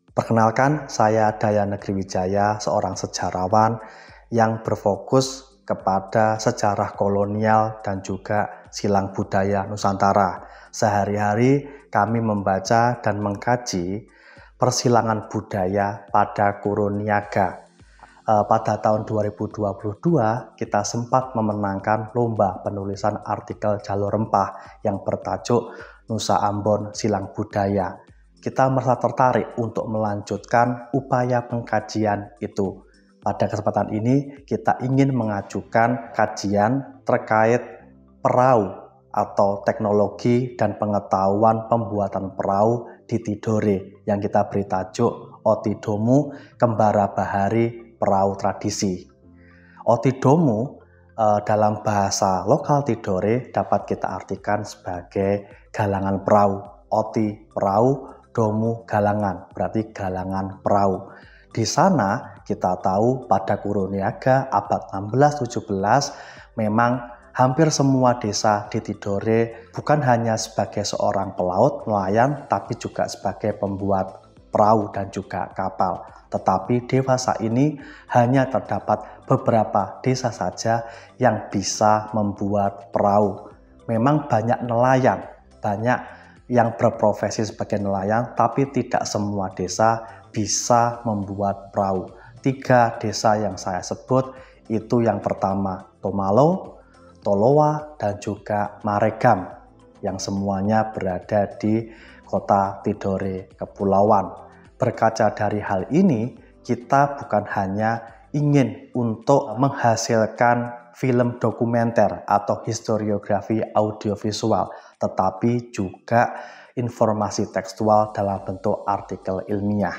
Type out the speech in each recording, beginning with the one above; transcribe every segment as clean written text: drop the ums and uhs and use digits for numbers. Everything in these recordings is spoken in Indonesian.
Perkenalkan, saya Daya Negeri Wijaya, seorang sejarawan yang berfokus kepada sejarah kolonial dan juga silang budaya Nusantara. Sehari-hari kami membaca dan mengkaji persilangan budaya pada kurun Niaga. Pada tahun 2022, kita sempat memenangkan lomba penulisan artikel Jalur Rempah yang bertajuk Nusa Ambon Silang Budaya. Kita merasa tertarik untuk melanjutkan upaya pengkajian itu. Pada kesempatan ini, kita ingin mengajukan kajian terkait perahu atau teknologi dan pengetahuan pembuatan perahu di Tidore yang kita beri tajuk Otidomu Kembara Bahari Perahu Tradisi. Otidomu dalam bahasa lokal Tidore dapat kita artikan sebagai galangan perahu. Oti perahu, domu galangan, berarti galangan perahu. Di sana kita tahu pada kurun Niaga abad 16-17 memang hampir semua desa di Tidore bukan hanya sebagai seorang pelaut, nelayan, tapi juga sebagai pembuat perahu dan juga kapal. Tetapi dewasa ini hanya terdapat beberapa desa saja yang bisa membuat perahu. Memang banyak nelayan, banyak yang berprofesi sebagai nelayan, tapi tidak semua desa bisa membuat perahu. 3 desa yang saya sebut itu yang pertama Tomalo, Tolowa, dan juga Maregam yang semuanya berada di kota Tidore Kepulauan. Berkaca dari hal ini, kita bukan hanya ingin untuk menghasilkan film dokumenter atau historiografi audiovisual, tetapi juga informasi tekstual dalam bentuk artikel ilmiah.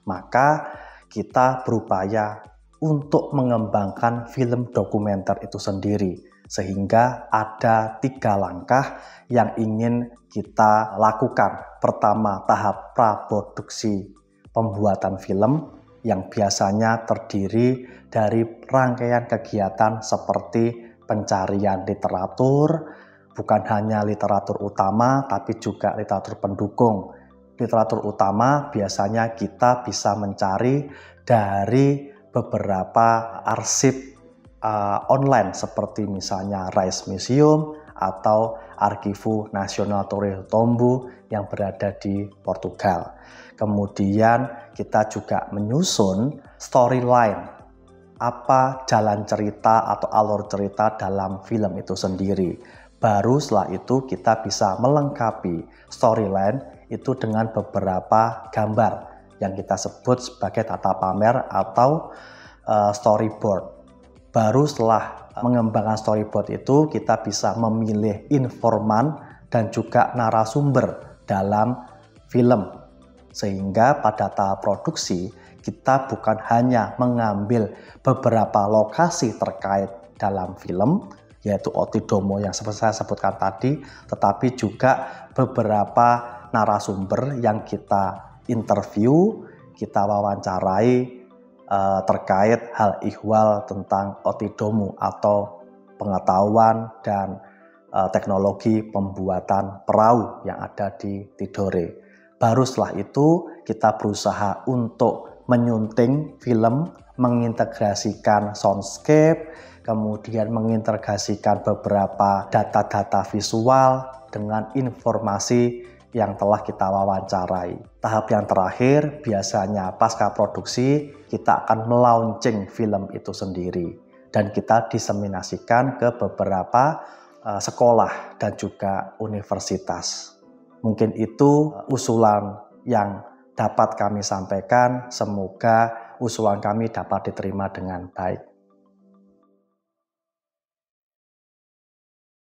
Maka kita berupaya untuk mengembangkan film dokumenter itu sendiri, sehingga ada 3 langkah yang ingin kita lakukan. Pertama, tahap praproduksi pembuatan film yang biasanya terdiri dari rangkaian kegiatan seperti pencarian literatur, bukan hanya literatur utama tapi juga literatur pendukung. Literatur utama biasanya kita bisa mencari dari beberapa arsip online seperti misalnya Rijks Museum atau Arquivo Nacional Torre Tombo yang berada di Portugal. Kemudian kita juga menyusun storyline, apa jalan cerita atau alur cerita dalam film itu sendiri. Baru setelah itu kita bisa melengkapi storyline itu dengan beberapa gambar yang kita sebut sebagai tata pamer atau storyboard. Baru setelah mengembangkan storyboard itu kita bisa memilih informan dan juga narasumber dalam film. Sehingga pada tahap produksi kita bukan hanya mengambil beberapa lokasi terkait dalam film, yaitu Otidomo yang seperti saya sebutkan tadi, tetapi juga beberapa narasumber yang kita interview, kita wawancarai terkait hal ihwal tentang Otidomo atau pengetahuan dan teknologi pembuatan perahu yang ada di Tidore. Baru setelah itu kita berusaha untuk menyunting film, mengintegrasikan soundscape, kemudian mengintegrasikan beberapa data-data visual dengan informasi yang telah kita wawancarai. Tahap yang terakhir biasanya pasca produksi kita akan melaunching film itu sendiri dan kita diseminasikan ke beberapa sekolah dan juga universitas. Mungkin itu usulan yang dapat kami sampaikan. Semoga usulan kami dapat diterima dengan baik.